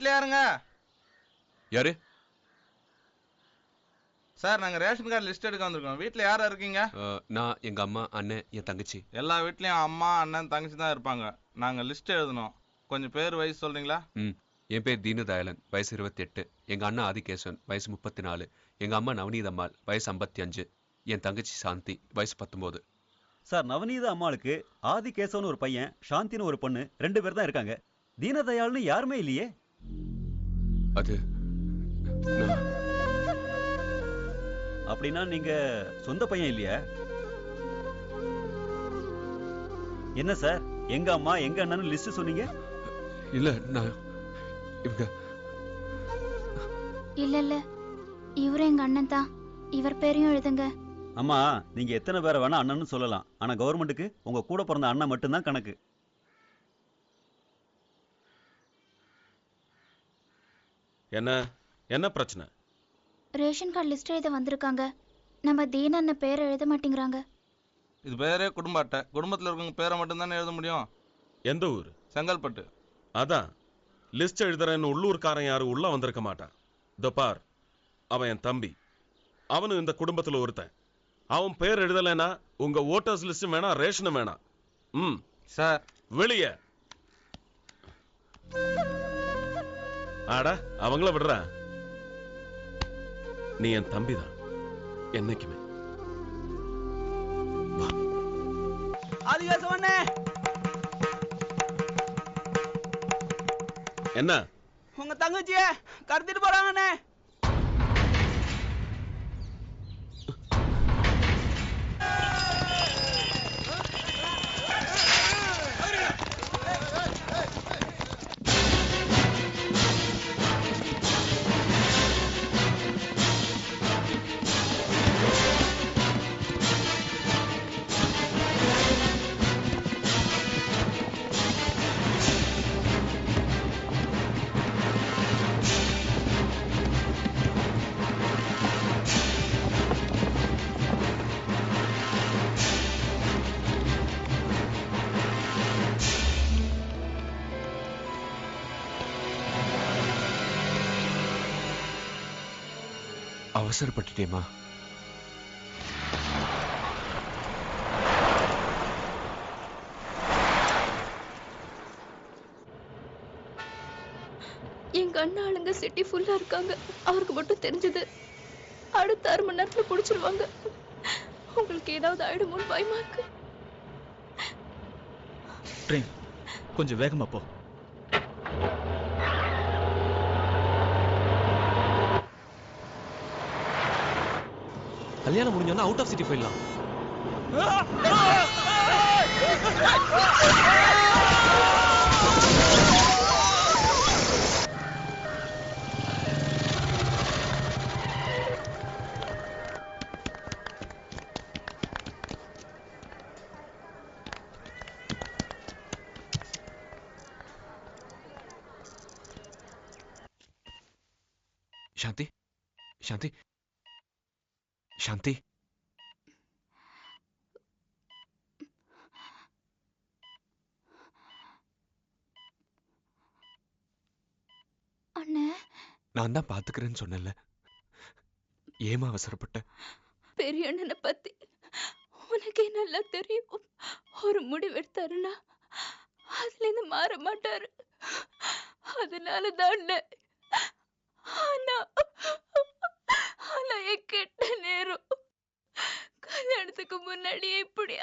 வீட்ல யாருங்க? யாரு சார்? நாங்க ரேஷன் கார்டு லிஸ்ட் எடுக்க வந்திருக்கோம். வீட்ல யாரா இருக்கீங்க? நான், எங்க அம்மா, அண்ணன், என் தங்கச்சி. எல்லா வீட்லயும் அம்மா, அண்ணன், தங்கச்சி தான் இருப்பாங்க. நாங்க லிஸ்ட் எழுதணும். கொஞ்சம் பேர் வயசு சொல்றீங்களா? என் பேர் தீனதயாளன், வயசு 28. எங்க அண்ணா ஆதிகேசவன், வயசு 34. எங்க அம்மா நவநீதம்மாள், வயசு 55. என் தங்கச்சி சாந்தி, வயசு 19. சார், நவநீத அம்மாளுக்கு ஆதிகேசவன் ஒரு பையன், சாந்தின்னு ஒரு பொண்ணு, 2 பேர் தான் இருக்காங்க. தீனதயாள்னு யாருமே இல்லையே. அது அப்படின்னா நீங்க சொந்த பையன் இல்லையா? என்ன சார், எங்க அம்மா எங்க அண்ணன் லிஸ்ட் சொன்னீங்க? இல்ல, நான் இவங்க இல்ல இவரு எங்க அண்ணன் தான். இவர் பேரையும் எழுதுங்க. அம்மா, நீங்க எத்தனை பேரை வேணா அண்ணன்னு சொல்லலாம். ஆனா கவர்மெண்ட்டுக்கு உங்க கூட பிறந்த அண்ணன் மட்டும்தான் கணக்கு. என்ன பிரச்சனை? ரேஷன் கார்டு லிஸ்ட் எழுத வந்திருக்காங்க. நம்ம தீன அண்ணன் பேரை எழுத மாட்டேங்கிறாங்க. இது பேரே குடும்ப அட்டை. குடும்பத்தில் இருக்கவங்க பேரை மட்டும்தானே எழுத முடியும். எந்த ஊர்? செங்கல்பட்டு. அதான் லிஸ்ட் எழுதுறேன்னு உள்ளூர்காரன் யாரும் உள்ள வந்திருக்க மாட்டான். இதோ பார், அவன் என் தம்பி. அவனும் இந்த குடும்பத்தில் ஒருத்தன். அவன் பேர் எழுதலைன்னா உங்க ஓட்டர்ஸ் லிஸ்டும் வேணாம், ரேஷனும் வேணாம். சார், வெளியே ஆடா, அவங்கள விடுற. நீ என் தம்பிதான் என்னைக்குமே. என்ன உங்க தங்கச்சிய கடத்திட்டு போறாங்கண்ணே. அவசரப்பட்டுட்டேமா? எங்க அண்ணா ஆளுங்க சிட்டி ஃபுல்லா இருக்காங்க. அவருக்கு மட்டும் தெரிஞ்சது அடுத்த 6 மணி நேரத்துல புடிச்சிருவாங்க. உங்களுக்கு ஏதாவது ஆயிடுமோன்னு பயமா இருக்கு. ட்ரெயின் கொஞ்சம் வேகமா போ. கல்யாணம் முடிஞ்சோன்னா அவுட் ஆஃப் சிட்டி போயிடலாம். சாந்தி, சாந்தி, சாந்தி. அண்ணே, நான் தான் பாத்துக்கிறேன்னு சொன்னேன்ல, ஏமா அவசரப்பட்ட? பெரிய அண்ணனை பத்தி உனக்கே நல்லா தெரியும். ஒரு முடிவு எடுத்தாருன்னா அதுல இருந்து மாற மாட்டாரு. அதனாலதான் ஆனா என் கெட்ட நேரம் கல்யாணத்துக்கு முன்னாடியே இப்படி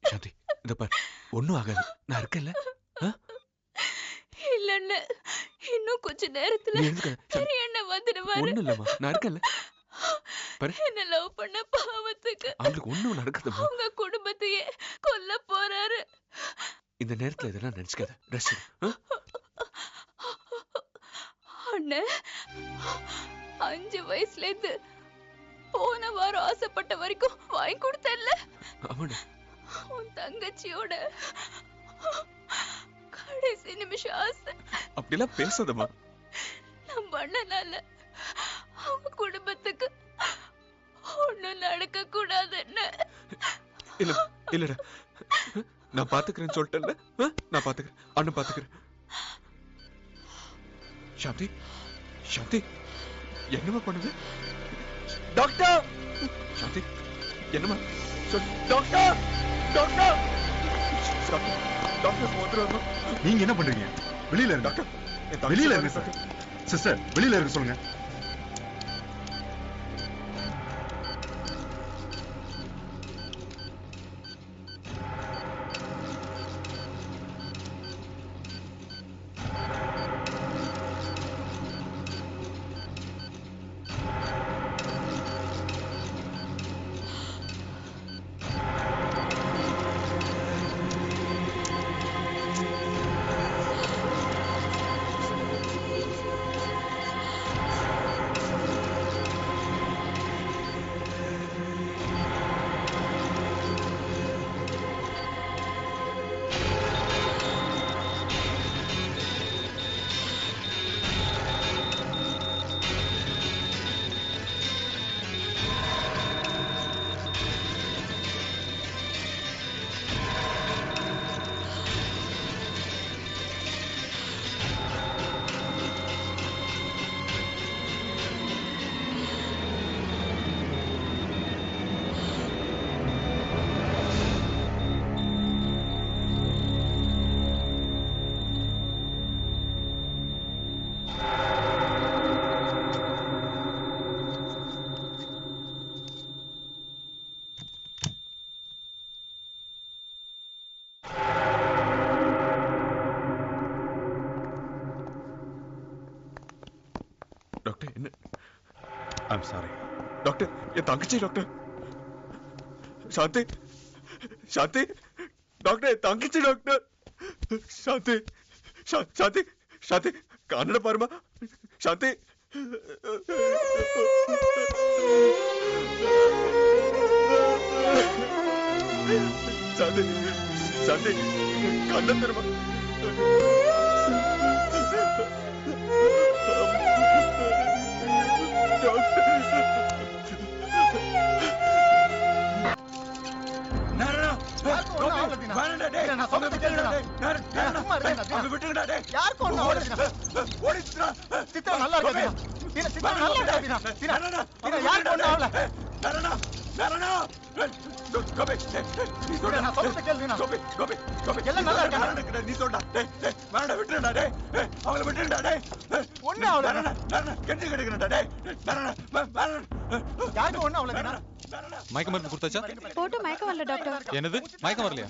சாந்தி, இத பாரு, ஒண்ணும் ஆகாது, நான் இருக்கேன்ல. இல்ல, இன்னும் கொஞ்ச நேரத்துல பெரிய அண்ணன் வந்துடுவாரு. ஒண்ணும் இல்லம்மா, நான் இருக்கேன்ல. என்ன லவ் பண்ண பாவத்துக்கு அவங்களுக்கு ஒண்ணும் நடக்குதுமா. உங்க குடும்பத்தையே கொல்ல போறாரு. இந்த நேரத்துல இதெல்லாம் நினைச்சுக்காத. ரெஸ்ட் எடு. அண்ணே, 5 வயசுல இருந்து போன வாரம் ஆசைப்பட்ட வரைக்கும் வாங்கி கொடுத்தல்ல. உன் தங்கச்சியோட கடைசி நிமிஷம் ஆசை. அப்படிலாம் பேசாதம்மா. நம்ம அண்ணனால அவங்க குடும்பத்துக்கு ஒண்ணும் நடக்க கூடாதுன்னு. இல்ல இல்லடா, நான் பாத்துக்கிறேன்னு சொல்லிட்டேன்ல. நான் பாத்துக்கிறேன், அண்ணன் பாத்துக்கிறேன். சாந்தி சாந்தி என்னமா பண்ணுது? டாக்டர் சாந்தி என்னமா டாக்டர் டாக்டர் டாக்டர் வந்துடுவாங்க. நீங்க என்ன பண்றீங்க? வெளியில இருங்க டாக்டர் வெளியில இருங்க சார். சிஸ்டர் வெளியில இருக்க சொல்லுங்க. டாக்டர் என்ன? ஐம் சாரி டாக்டர் என் தங்கச்சி டாக்டர். சாந்தி சாந்தி டாக்டர் என் தங்கச்சி டாக்டர். சாந்தி சாந்தி சாந்தி கண்ணட பாருமா சாந்தி. சாந்தி சாந்தி கண்ண தருமா. மயக்க மருந்து கொடுத்தாச்சா? போட்டு மயக்கம் வரல டாக்டர். என்னது மயக்கம் வரலையா?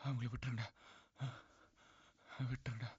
அவங்களை விட்டுருங்கடா விட்டுருங்கடா.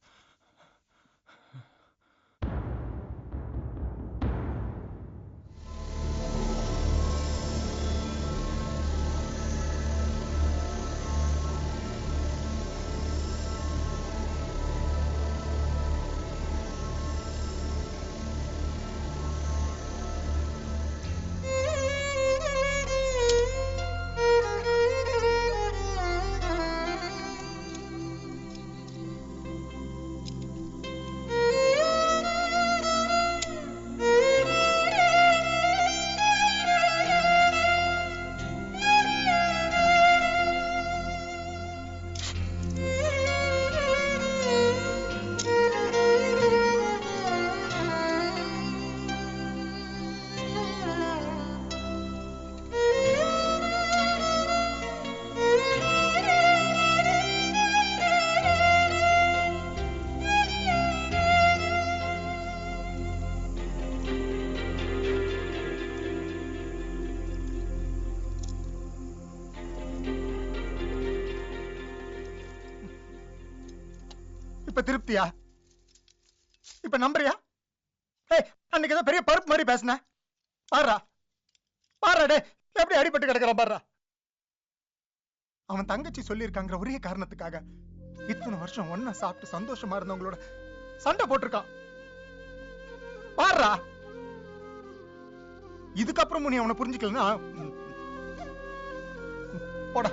இப்ப திருப்தியா? இப்ப நம்புறியா? அன்னைக்கு ஏதோ பெரிய பருப்பு மாதிரி பேசின. பாரா பாரா டே எப்படி அடிபட்டு கிடக்குறான் பாரா. அவன் தங்கச்சி சொல்லியிருக்காங்கிற ஒரே காரணத்துக்காக இத்தனை வருஷம் ஒன்னா சாப்பிட்டு சந்தோஷமா இருந்தவங்களோட சண்டை போட்டிருக்கான். பாருடா. இதுக்கப்புறம் நீ அவனை புரிஞ்சுக்கலன்னா போடா.